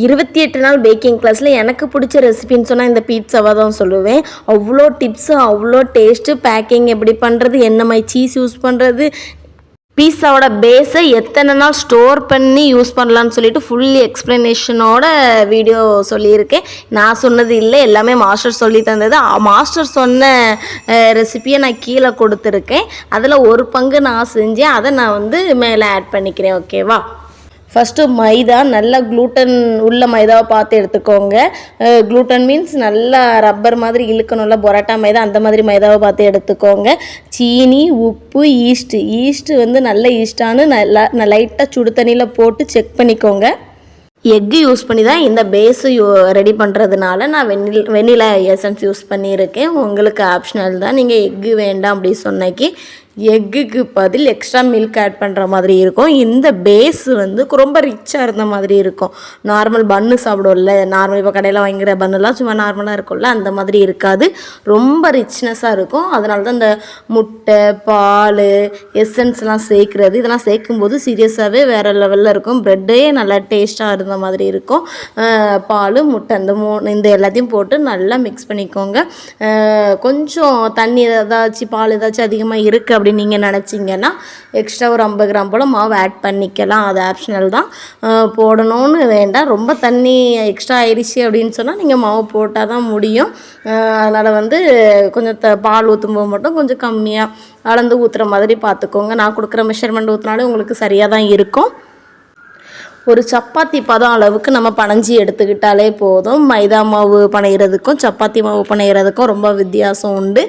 28 நாள் பேக்கிங் கிளாஸில் எனக்கு பிடிச்ச ரெசிபின்னு சொன்னால் இந்த பீட்சாவாக தான் சொல்லுவேன். அவ்வளோ டிப்ஸு, அவ்வளோ டேஸ்ட்டு, பேக்கிங் எப்படி பண்ணுறது, என்ன மாதிரி சீஸ் யூஸ் பண்ணுறது, பீஸாவோட பேஸை எத்தனை நாள் ஸ்டோர் பண்ணி யூஸ் பண்ணலான்னு சொல்லிட்டு ஃபுல் எக்ஸ்ப்ளனேஷனோட வீடியோ சொல்லியிருக்கேன். நான் சொன்னது இல்லை, எல்லாமே மாஸ்டர் சொல்லி தந்தது. மாஸ்டர் சொன்ன ரெசிப்பியை நான் கீழே கொடுத்துருக்கேன். அதில் ஒரு பங்கு நான் செஞ்சேன், அதை நான் மேலே ஆட் பண்ணிக்கிறேன். ஓகேவா? ஃபஸ்ட்டு மைதா, நல்லா க்ளூட்டன் உள்ள மைதாவை பார்த்து எடுத்துக்கோங்க. க்ளூட்டன் மீன்ஸ் நல்லா ரப்பர் மாதிரி இழுக்கணும்ல, பொரோட்டா மைதா அந்த மாதிரி மைதாவை பார்த்து எடுத்துக்கோங்க. சீனி, உப்பு, ஈஸ்ட்டு நல்ல ஈஸ்டானு நல்லா லைட்டாக சுடு தண்ணியில் போட்டு செக் பண்ணிக்கோங்க. எக்கு யூஸ் பண்ணி தான் இந்த பேஸு ரெடி பண்ணுறதுனால நான் வெண்ணிலா எசன்ஸ் யூஸ் பண்ணியிருக்கேன். உங்களுக்கு ஆப்ஷனல் தான். நீங்கள் எக்கு வேண்டாம் அப்படி சொன்னக்கு எக்குக்கு பதில் எக்ஸ்ட்ரா மில்க் ஆட் பண்ணுற மாதிரி இருக்கும். இந்த பேஸ் ரொம்ப ரிச்சாக இருந்த மாதிரி இருக்கும். நார்மல் பன்னு சாப்பிடுவோம்ல, நார்மல் இப்போ கடையில் வாங்கிற பன்னுலாம் சும்மா நார்மலாக இருக்கும்ல, அந்த மாதிரி இருக்காது. ரொம்ப ரிச்னஸாக இருக்கும். அதனால தான் இந்த முட்டை, பால், எசன்ஸ்லாம் சேர்க்குறது. இதெல்லாம் சேர்க்கும்போது சீரியஸாகவே வேறு லெவலில் இருக்கும். ப்ரெட்டே நல்லா டேஸ்ட்டாக இருந்த மாதிரி இருக்கும். பால், முட்டை இந்த எல்லாத்தையும் போட்டு நல்லா மிக்ஸ் பண்ணிக்கோங்க. கொஞ்சம் தண்ணி ஏதாச்சும் பால் ஏதாச்சும் அதிகமாக இருக்குது அப்படின்னு நீங்கள் நினச்சிங்கன்னா எக்ஸ்ட்ரா ஒரு 50 கிராம் போல் மாவு ஆட் பண்ணிக்கலாம். அது ஆப்ஷனல் தான், போடணும்னு வேண்டாம். ரொம்ப தண்ணி எக்ஸ்ட்ரா ஆயிடுச்சு அப்படின்னு சொன்னால் நீங்கள் மாவு போட்டால் தான் முடியும். அதனால் கொஞ்சம் பால் ஊற்றும்போது மட்டும் கொஞ்சம் கம்மியாக அளந்து ஊற்றுற மாதிரி பார்த்துக்கோங்க. நான் கொடுக்குற மெஷர்மெண்ட் ஊற்றினாலே உங்களுக்கு சரியாக தான் இருக்கும். ஒரு சப்பாத்தி பதம் அளவுக்கு நம்ம பனைஞ்சி எடுத்துக்கிட்டாலே போதும். மைதா மாவு பனைகிறதுக்கும் சப்பாத்தி மாவு பனைகிறதுக்கும் ரொம்ப வித்தியாசம் உண்டு.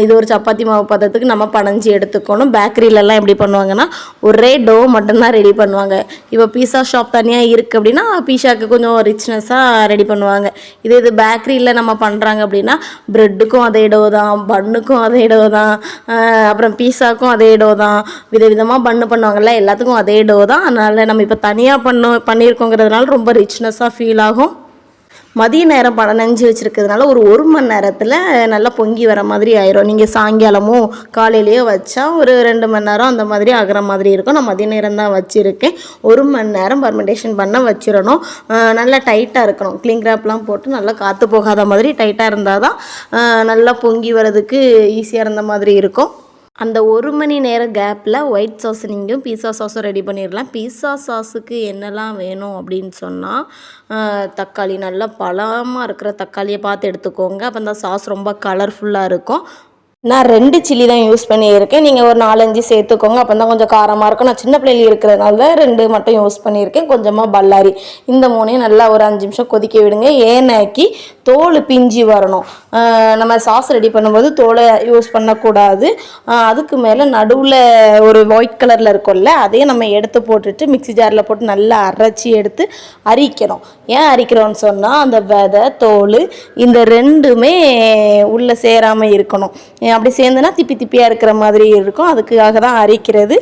இது ஒரு சப்பாத்தி மாவு பதத்துக்கு நம்ம பனைஞ்சி எடுத்துக்கணும். பேக்கரியிலலாம் எப்படி பண்ணுவாங்கன்னா ஒரே டோ மட்டும்தான் ரெடி பண்ணுவாங்க. இப்போ பீஸா ஷாப் தனியாக இருக்குது அப்படின்னா பீஸாவுக்கு கொஞ்சம் ரிச்னஸாக ரெடி பண்ணுவாங்க. இது பேக்கரியில் நம்ம பண்ணுறாங்க அப்படின்னா ப்ரெட்டுக்கும் அதே டோ தான், பன்னுக்கும் அதே டோ தான், அப்புறம் பீஸாவுக்கும் அதே டோ தான். விதவிதமாக பன்னு பண்ணுவாங்கள்ல, எல்லாத்துக்கும் அதே டோ தான். அதனால் நம்ம இப்போ தனியாக பண்ணியிருக்கோங்கிறதுனால ரொம்ப ரிச்னஸாக ஃபீல் ஆகும். மதிய நேரம் நனைஞ்சி வச்சுருக்கிறதுனால ஒரு மணி நேரத்தில் நல்லா பொங்கி வர மாதிரி ஆயிரும். நீங்கள் சாயங்காலமோ காலையிலையோ வச்சா ஒரு 2 மணி நேரம் அந்த மாதிரி ஆகிற மாதிரி இருக்கும். நான் மதிய நேரம் தான் வச்சுருக்கேன். 1 மணி நேரம் பர்மெண்டேஷன் பண்ண வச்சிடணும். நல்லா டைட்டாக இருக்கணும். க்ளீன் கிராப்லாம் போட்டு நல்லா காற்று போகாத மாதிரி டைட்டாக இருந்தால் தான் நல்லா பொங்கி வரதுக்கு ஈஸியாக இருந்த மாதிரி இருக்கும். அந்த 1 மணி நேர கேப்பில் ஒயிட் சாஸ் நீங்களும் பீஸா சாஸும் ரெடி பண்ணிடலாம். பீஸா சாஸுக்கு என்னெல்லாம் வேணும் அப்படின்னு சொன்னால் தக்காளி, நல்லா பழமாக இருக்கிற தக்காளியை பார்த்து எடுத்துக்கோங்க. அப்போ அந்த சாஸ் ரொம்ப கலர்ஃபுல்லாக இருக்கும். நான் 2 சில்லி தான் யூஸ் பண்ணியிருக்கேன். நீங்கள் ஒரு 4-5 சேர்த்துக்கோங்க. அப்போ தான் கொஞ்சம் காரமாக இருக்கும். நான் சின்ன பிள்ளைங்க இருக்கிறதுனால 2 மட்டும் யூஸ் பண்ணியிருக்கேன். கொஞ்சமாக பல்லாரி. இந்த 3ஐயும் நல்லா ஒரு 5 நிமிஷம் கொதிக்க விடுங்க. ஏன்னாக்கி தோல் பிஞ்சி வரணும். நம்ம சாஸ் ரெடி பண்ணும்போது தோலை யூஸ் பண்ணக்கூடாது. அதுக்கு மேலே நடுவில் ஒரு ஒயிட் கலரில் இருக்கும்ல, அதையும் நம்ம எடுத்து போட்டுட்டு மிக்ஸி ஜாரில் போட்டு நல்லா அரைச்சி எடுத்து அரிக்கணும். ஏன் அரிக்கிறோன்னு சொன்னால் அந்த விதை, தோல் இந்த 2மே உள்ளே சேராமல் இருக்கணும். அப்படி சேர்ந்துன்னா திப்பியாக இருக்கிற மாதிரி இருக்கும். அதுக்காக தான் அரைக்கிறது.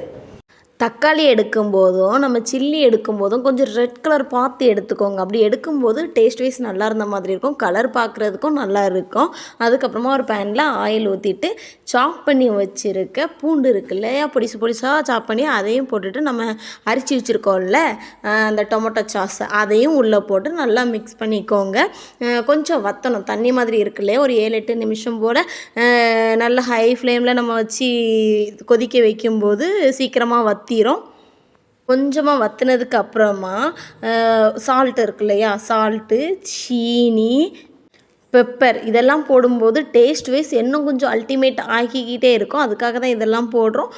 தக்காளி எடுக்கும்போதும் நம்ம சில்லி எடுக்கும்போதும் கொஞ்சம் ரெட் கலர் பார்த்து எடுத்துக்கோங்க. அப்படி எடுக்கும்போது டேஸ்ட் வைஸ் நல்லா இருந்த மாதிரி இருக்கும். கலர் பார்க்குறதுக்கும் நல்லா இருக்கும். அதுக்கப்புறமா ஒரு பேனில் ஆயில் ஊற்றிட்டு சாப் பண்ணி வச்சுருக்க பூண்டு இருக்கு இல்லையா, பொடிசாக சாப் பண்ணி அதையும் போட்டுட்டு நம்ம அரிச்சு வச்சுருக்கோம்ல அந்த டொமேட்டோ சாஸ் அதையும் உள்ளே போட்டு நல்லா மிக்ஸ் பண்ணிக்கோங்க. கொஞ்சம் வற்றணும். தண்ணி மாதிரி இருக்கு இல்லையா, ஒரு 7-8 நிமிஷம் போல் நல்லா ஹை ஃப்ளேமில் நம்ம வச்சு கொதிக்க வைக்கும்போது சீக்கிரமாக வற்றணும். கொஞ்சமாக வற்றினதுக்கு அப்புறமா சால்ட் இருக்கு இல்லையா, சால்ட்டு, சீனி, பெப்பர் இதெல்லாம் போடும்போது டேஸ்ட் வைஸ் இன்னும் கொஞ்சம் அல்டிமேட் ஆக்கிக்கிட்டே இருக்கும். அதுக்காக தான் இதெல்லாம் போடுறோம்.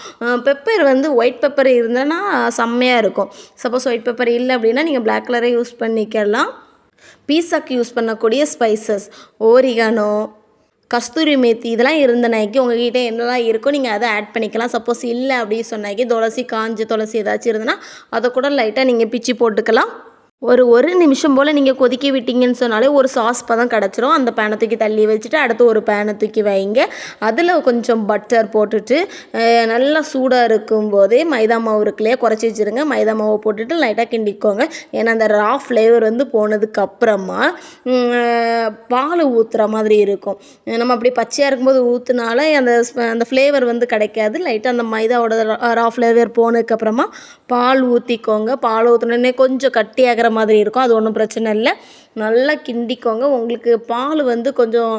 பெப்பர் ஒயிட் பெப்பர் இருந்ததுன்னா செம்மையாக இருக்கும். சப்போஸ் ஒயிட் பெப்பர் இல்லை அப்படின்னா நீங்கள் பிளாக் கலரே யூஸ் பண்ணிக்கலாம். பீஸாக்கு யூஸ் பண்ணக்கூடிய ஸ்பைசஸ் ஓரிகானோ, கஸ்தூரி மேத்தி இதெல்லாம் இருந்தனாக்கி உங்கள்கிட்ட என்னெல்லாம் இருக்கோ நீங்கள் அதை ஆட் பண்ணிக்கலாம். சப்போஸ் இல்லை அப்படின்னு சொன்னாக்கி துளசி, காஞ்ச துளசி ஏதாச்சும் இருந்ததுன்னா அதை கூட லைட்டாக நீங்கள் பிச்சு போட்டுக்கலாம். ஒரு நிமிஷம் போல் நீங்கள் கொதிக்க விட்டிங்கன்னு சொன்னாலே ஒரு சாஸ் பதம் கிடச்சிரும். அந்த பேனை தூக்கி தள்ளி வச்சுட்டு அடுத்து ஒரு பேனை தூக்கி வைங்க. அதில் கொஞ்சம் பட்டர் போட்டுட்டு நல்லா சூடாக இருக்கும்போதே மைதா மாவு இருக்குல்லையே குறைச்சி வச்சுருங்க. மைதா மாவை போட்டுட்டு லைட்டாக கிண்டிக்கோங்க. ஏன்னா அந்த ரா ஃப்ளேவர் போனதுக்கப்புறமா பால் ஊற்றுற மாதிரி இருக்கும். நம்ம அப்படி பச்சையாக இருக்கும்போது ஊற்றுனால அந்த ஃப்ளேவர் கிடைக்காது. லைட்டாக அந்த மைதாவோட ரா ஃப்ளேவர் போனதுக்கப்புறமா பால் ஊற்றிக்கோங்க. பால் ஊற்றினோடனே கொஞ்சம் கட்டியாகிற மாதிரி இருக்கும். அது ஒன்றும் பிரச்சனை இல்லை. நல்லா கிண்டிக்கோங்க. உங்களுக்கு பால் வந்து கொஞ்சம்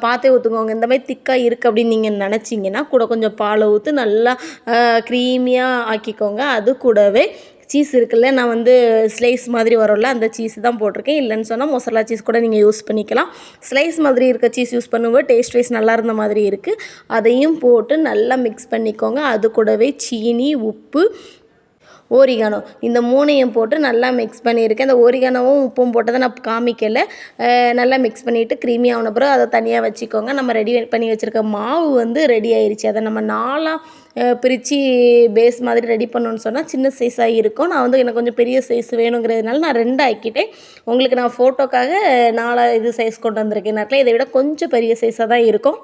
பார்த்தே ஊற்றுக்கோங்க. இந்த மாதிரி திக்காக இருக்குது அப்படின்னு நீங்கள் நினச்சிங்கன்னா கூட கொஞ்சம் பாலை ஊற்றி நல்லா க்ரீமியாக ஆக்கிக்கோங்க. அது கூடவே சீஸ் இருக்குல்ல, நான் வந்து ஸ்லைஸ் மாதிரி வரும்ல அந்த சீஸ் தான் போட்டிருக்கேன். இல்லைன்னு சொன்னால் மொசரலா சீஸ் கூட நீங்கள் யூஸ் பண்ணிக்கலாம். ஸ்லைஸ் மாதிரி இருக்க சீஸ் யூஸ் பண்ணும்போது டேஸ்ட் வைஸ் நல்லா இருந்த மாதிரி இருக்குது. அதையும் போட்டு நல்லா மிக்ஸ் பண்ணிக்கோங்க. அது கூடவே சீனி, உப்பு, ஓரிகானோ இந்த 3ஐயும் போட்டு நல்லா மிக்ஸ் பண்ணியிருக்கேன். இந்த ஓரிகானோவும் உப்பும் போட்டதை நான் காமிக்கலை. நல்லா மிக்ஸ் பண்ணிவிட்டு க்ரீமி ஆன பிறகு அதை தனியாக வச்சுக்கோங்க. நம்ம ரெடி பண்ணி வச்சுருக்க மாவு வந்து ரெடி ஆயிடுச்சு. அதை நம்ம 4ஆக பிரித்து பேஸ் மாதிரி ரெடி பண்ணணுன்னு சொன்னால் சின்ன சைஸாக இருக்கும். நான் வந்து எனக்கு கொஞ்சம் பெரிய சைஸ் வேணுங்கிறதுனால நான் 2 ஆக்கிட்டேன். உங்களுக்கு நான் ஃபோட்டோக்காக 4 இது சைஸ் கொண்டு வந்திருக்கேன். நேரத்தில் இதை விட கொஞ்சம் பெரிய சைஸாக தான் இருக்கும்.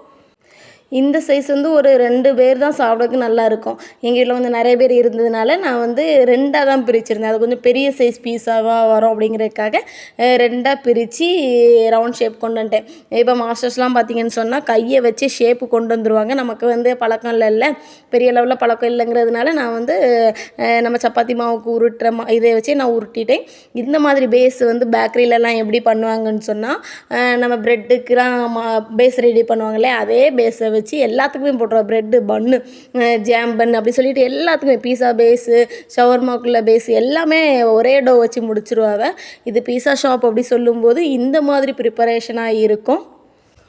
இந்த சைஸ் வந்து ஒரு 2 பேர் தான் சாப்பிட்றதுக்கு நல்லாயிருக்கும். எங்கள் வீட்டில் வந்து நிறைய பேர் இருந்ததுனால நான் வந்து 2ஆக தான் பிரிச்சுருந்தேன். அது கொஞ்சம் பெரிய சைஸ் பீஸாவாக வரும் அப்படிங்கிறதுக்காக 2ஆக பிரித்து ரவுண்ட் ஷேப் கொண்டு வந்துட்டேன். இப்போ மாஸ்டர்ஸ்லாம் பார்த்திங்கன்னு சொன்னால் கையை வச்சு ஷேப்பு கொண்டு வந்துடுவாங்க. நமக்கு வந்து பழக்கம் இல்லைல்ல, பெரிய லெவலில் பழக்கம் இல்லைங்கிறதுனால நான் வந்து நம்ம சப்பாத்தி மாவுக்கு உருட்டுற இதை வச்சு நான் உருட்டிட்டேன். இந்த மாதிரி பேஸ் வந்து பேக்கரியிலலாம் எப்படி பண்ணுவாங்கன்னு சொன்னால் நம்ம ப்ரெட்டுக்கெலாம் பேஸ் ரெடி பண்ணுவாங்களே அதே பேஸை வச்சு எல்லாத்துக்குமே போட்டுருவோம். ப்ரெட்டு, பன்னு, ஜாம் பன் அப்படி சொல்லிட்டு எல்லாத்துக்குமே பீஸா பேஸு, ஷவர்மாக்குள்ள பேஸு எல்லாமே ஒரே டோ வச்சு முடிச்சிருவாங்க. இது பீஸா ஷாப் அப்படி சொல்லும்போது இந்த மாதிரி ப்ரிப்பரேஷனாக இருக்கும்.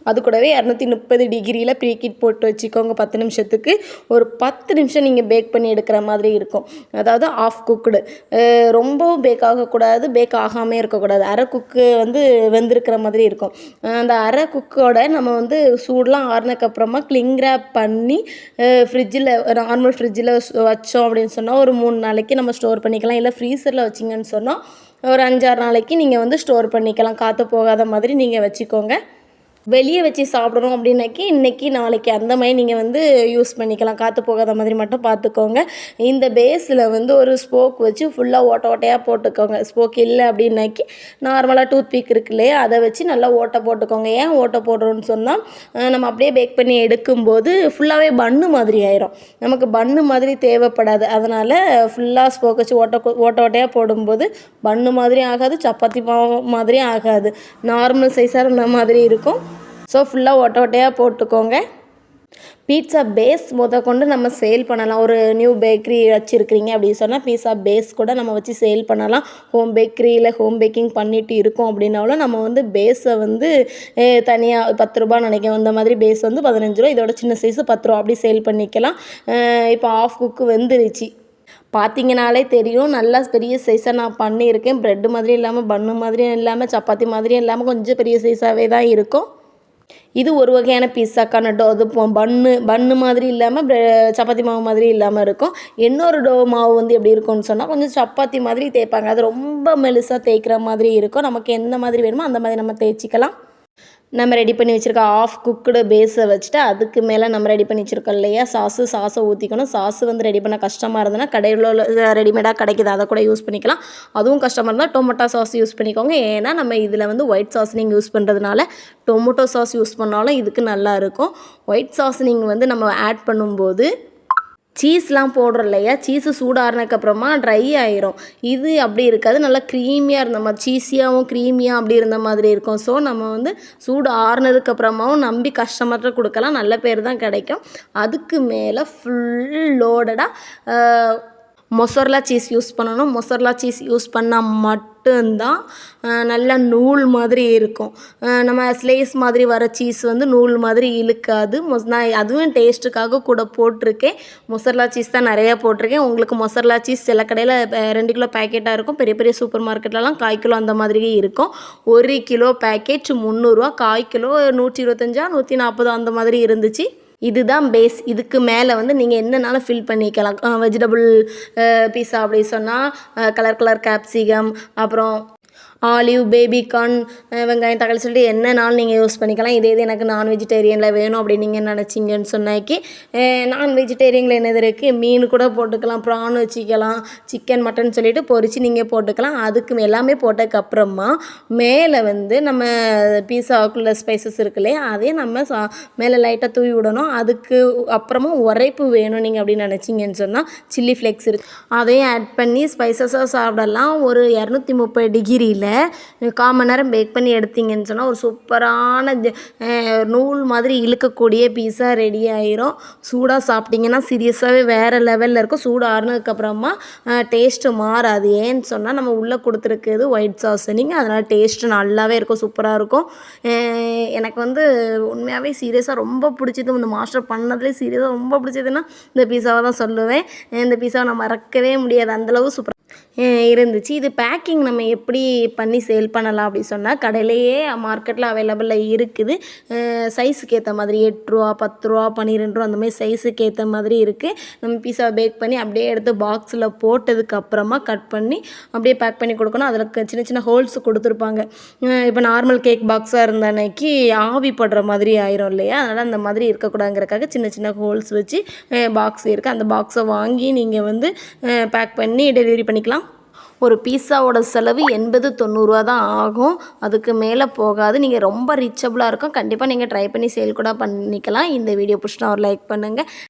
அது கூடவே 230 டிகிரியில் ப்ரீஹீட் போட்டு வச்சுக்கோங்க 10 நிமிஷத்துக்கு. ஒரு 10 நிமிஷம் நீங்கள் பேக் பண்ணி எடுக்கிற மாதிரி இருக்கும். அதாவது ஆஃப் குக்குடு, ரொம்பவும் பேக் ஆகக்கூடாது, பேக் ஆகாமல் இருக்கக்கூடாது. அரை குக்கு வந்து வெந்திருக்கிற மாதிரி இருக்கும். அந்த அரை குக்கோட நம்ம வந்து சூடெலாம் ஆறுனதுக்கப்புறமா கிளிங் ரேப் பண்ணி ஃப்ரிட்ஜில் நார்மல் ஃப்ரிட்ஜில் வச்சோம் அப்படின்னு சொன்னால் ஒரு 3 நாளைக்கு நம்ம ஸ்டோர் பண்ணிக்கலாம். இல்லை ஃப்ரீசரில் வச்சிங்கன்னு சொன்னால் ஒரு 5-6 நாளைக்கு நீங்கள் வந்து ஸ்டோர் பண்ணிக்கலாம். காற்று போகாத மாதிரி நீங்கள் வச்சுக்கோங்க. வெளியே வச்சு சாப்பிடணும் அப்படின்னாக்கி இன்றைக்கி நாளைக்கு அந்த மாதிரி நீங்கள் வந்து யூஸ் பண்ணிக்கலாம். காற்று போகாத மாதிரி மட்டும் பார்த்துக்கோங்க. இந்த பேஸில் வந்து ஒரு ஸ்போக் வச்சு ஃபுல்லாக ஓட்டை ஓட்டையாக போட்டுக்கோங்க. ஸ்போக் இல்லை அப்படின்னாக்கி நார்மலாக டூத் பீக் இருக்கு இல்லையா, அதை வச்சு நல்லா ஓட்டை போட்டுக்கோங்க. ஏன் ஓட்டை போடுறோன்னு சொன்னால் நம்ம அப்படியே பேக் பண்ணி எடுக்கும்போது ஃபுல்லாகவே பன்னு மாதிரி ஆயிரும். நமக்கு பன்னு மாதிரி தேவைப்படாது. அதனால் ஃபுல்லாக ஸ்போக் வச்சு ஓட்டை ஓட்டையாக போடும்போது பன்னு மாதிரியும் ஆகாது, சப்பாத்தி மாவு மாதிரியும் ஆகாது, நார்மல் சைஸாக இருந்த மாதிரி இருக்கும். ஸோ ஃபுல்லாக ஓட்டையாக போட்டுக்கோங்க. பீட்சா பேஸ் கொண்டு நம்ம சேல் பண்ணலாம். ஒரு நியூ பேக்கரி வச்சுருக்கிறீங்க அப்படின்னு சொன்னால் பீட்சா பேஸ் கூட நம்ம வச்சு சேல் பண்ணலாம். ஹோம் பேக்கரியில் ஹோம் பேக்கிங் பண்ணிட்டு இருக்கோம் அப்படின்னாலும் நம்ம வந்து பேஸை வந்து தனியாக 10 ரூபா நினைக்கிறேன். இந்த மாதிரி பேஸ் வந்து 15 ரூபா, இதோட சின்ன சைஸு 10 ரூபா அப்படி சேல் பண்ணிக்கலாம். இப்போ ஆஃப் குக்கு வெந்துருச்சு பார்த்தீங்கனாலே தெரியும். நல்லா பெரிய சைஸாக நான் பண்ணியிருக்கேன். ப்ரெட்டு மாதிரி இல்லாமல், பன்னு மாதிரியும் இல்லாமல், சப்பாத்தி மாதிரியும் இல்லாமல் கொஞ்சம் பெரிய சைஸாகவே தான் இருக்கும். இது ஒரு வகையான பீஸாக்கான டோ. அது பன்னு மாதிரி இல்லாமல் சப்பாத்தி மாவு மாதிரி இல்லாமல் இருக்கும். இன்னொரு டோ மாவு வந்து எப்படி இருக்கும்னு சொன்னால் கொஞ்சம் சப்பாத்தி மாதிரி தேய்ப்பாங்க. அது ரொம்ப மெலிசாக தேய்க்கிற மாதிரி இருக்கும். நமக்கு எந்த மாதிரி வேணுமோ அந்த மாதிரி நம்ம தேய்ச்சிக்கலாம். நம்ம ரெடி பண்ணி வச்சுருக்க ஆஃப் குக்குடு பேஸை வச்சுட்டு அதுக்கு மேலே நம்ம ரெடி பண்ணி வச்சுருக்கோம் இல்லையா சாஸை ஊற்றிக்கணும். சாஸு வந்து ரெடி பண்ண கஷ்டமாக இருந்ததுன்னா கடையில் ரெடிமேடாக கிடைக்கிது, அதை கூட யூஸ் பண்ணிக்கலாம். அதுவும் கஷ்டமாக இருந்தால் டொமேட்டோ சாஸ் யூஸ் பண்ணிக்கோங்க. ஏன்னா நம்ம இதில் வந்து ஒயிட் சாஸ் நீங்கள் யூஸ் பண்ணுறதுனால டொமேட்டோ சாஸ் யூஸ் பண்ணாலும் இதுக்கு நல்லாயிருக்கும். ஒயிட் சாஸ் நீங்கள் வந்து நம்ம ஆட் பண்ணும்போது சீஸ்லாம் போடுறோம் இல்லையா, சீஸு சூடாறினதுக்கப்புறமா ட்ரை ஆயிரும். இது அப்படி இருக்காது, நல்லா க்ரீமியாக இருந்த மாதிரி, சீஸியாகவும் க்ரீமியாக அப்படி இருந்த மாதிரி இருக்கும். ஸோ நம்ம வந்து சூடு ஆறுனதுக்கப்புறமாவும் நம்பி கஸ்டமர்கிட்ட கொடுக்கலாம், நல்ல பேர் தான் கிடைக்கும். அதுக்கு மேலே ஃபுல் லோடடாக மொசரலா சீஸ் யூஸ் பண்ணணும். மொசரலா சீஸ் யூஸ் பண்ணால் மட்டும்தான் நல்ல நூல் மாதிரி இருக்கும். நம்ம ஸ்லேஸ் மாதிரி வர சீஸ் வந்து நூல் மாதிரி இழுக்காது. நான் அதுவும் டேஸ்ட்டுக்காக கூட போட்டிருக்கேன். மொசரலா சீஸ் தான் நிறையா போட்டிருக்கேன். உங்களுக்கு மொசரலா சீஸ் சில கடையில் 2 கிலோ பேக்கெட்டாக இருக்கும். பெரிய பெரிய சூப்பர் மார்க்கெட்லலாம் 1/4 கிலோ அந்த மாதிரி இருக்கும். 1 கிலோ பேக்கெட் 300 ரூபா, 1/4 கிலோ 125 140 அந்த மாதிரி இருந்துச்சு. இதுதான் பேஸ். இதுக்கு மேலே வந்து நீங்கள் என்னன்னாலும் ஃபில் பண்ணிக்கலாம். வெஜிடபிள் பீஸா அப்படி சொன்னால் கலர் கேப்சிகம், அப்புறம் ஆலிவ், பேபிகார்ன், வெங்காயம், தக்காளி சொல்லிட்டு என்னனாலும் நீங்கள் யூஸ் பண்ணிக்கலாம். இதே இது எனக்கு நான் வெஜிடேரியனில் வேணும் அப்படின்னு நீங்கள் நினச்சிங்கன்னு சொன்னாக்கி நான் வெஜிடேரியனில் என்னது இருக்குது, மீன் கூட போட்டுக்கலாம், ப்ரான் வச்சுக்கலாம், சிக்கன், மட்டன் சொல்லிட்டு பொரித்து நீங்கள் போட்டுக்கலாம். அதுக்கு எல்லாமே போட்டதுக்கப்புறமா மேலே வந்து நம்ம பீஸாவுக்குள்ள ஸ்பைசஸ் இருக்கு இல்லையா, அதையும் நம்ம மேலே லைட்டாக தூவி விடணும். அதுக்கு அப்புறமா உரைப்பு வேணும் நீங்கள் அப்படின்னு நினச்சிங்கன்னு சொன்னால் சில்லி ஃப்ளேக்ஸ் இருக்குது, அதையும் ஆட் பண்ணி ஸ்பைசஸாக சாப்பிடலாம். ஒரு 230 டிகிரியில் 1/4 மணி நேரம் பேக் பண்ணி எடுத்திங்கன்னு சொன்னால் ஒரு சூப்பரான நூல் மாதிரி இழுக்கக்கூடிய பீஸா ரெடி ஆயிரும். சூடாக சாப்பிட்டிங்கன்னா சீரியஸாகவே வேறு லெவலில் இருக்கும். சூடு ஆறுனதுக்கப்புறமா டேஸ்ட்டு மாறாது. ஏன்னு சொன்னால் நம்ம உள்ளே கொடுத்துருக்குது ஒயிட் சாசனிங், அதனால் டேஸ்ட்டு நல்லாவே இருக்கும், சூப்பராக இருக்கும். எனக்கு வந்து உண்மையாகவே சீரியஸாக ரொம்ப பிடிச்சது, இந்த மாஸ்டர் பண்ணதுலேயே சீரியஸாக ரொம்ப பிடிச்சதுன்னா இந்த பீஸாவை தான் சொல்லுவேன். இந்த பீஸாவை நான் மறக்கவே முடியாது, அந்தளவு சூப்பராக இருந்துச்சு. இது பேக்கிங் நம்ம எப்படி பண்ணி சேல் பண்ணலாம் அப்படி சொன்னால் கடையிலேயே மார்க்கெட்டில் அவைலபிளில் இருக்குது. சைஸுக்கு ஏற்ற மாதிரி 8 ரூபா, 10 ரூபா, 12 ரூபா அந்த மாதிரி சைஸுக்கு ஏற்ற மாதிரி இருக்குது. நம்ம பீஸாவை பேக் பண்ணி அப்படியே எடுத்து பாக்ஸில் போட்டதுக்கப்புறமா கட் பண்ணி அப்படியே பேக் பண்ணி கொடுக்கணும். அதில் சின்ன சின்ன ஹோல்ஸ் கொடுத்துருப்பாங்க. இப்போ நார்மல் கேக் பாக்ஸாக இருந்த அன்னைக்கு ஆவி படுற மாதிரி ஆயிரும் இல்லையா, அதனால் அந்த மாதிரி இருக்கக்கூடாதுங்கிறக்காக சின்ன சின்ன ஹோல்ஸ் வச்சு பாக்ஸ் இருக்குது. அந்த பாக்ஸை வாங்கி நீங்கள் வந்து பேக் பண்ணி டெலிவரி பண்ணிக்கலாம். ஒரு பீஸாவோட செலவு 80-90 ரூபா தான் ஆகும், அதுக்கு மேலே போகாது. நீங்கள் ரொம்ப ரீச்சபிளாக இருக்கும். கண்டிப்பாக நீங்கள் ட்ரை பண்ணி சேல் கூட பண்ணிக்கலாம். இந்த வீடியோ பிடிச்சினா ஒரு லைக் பண்ணுங்கள்.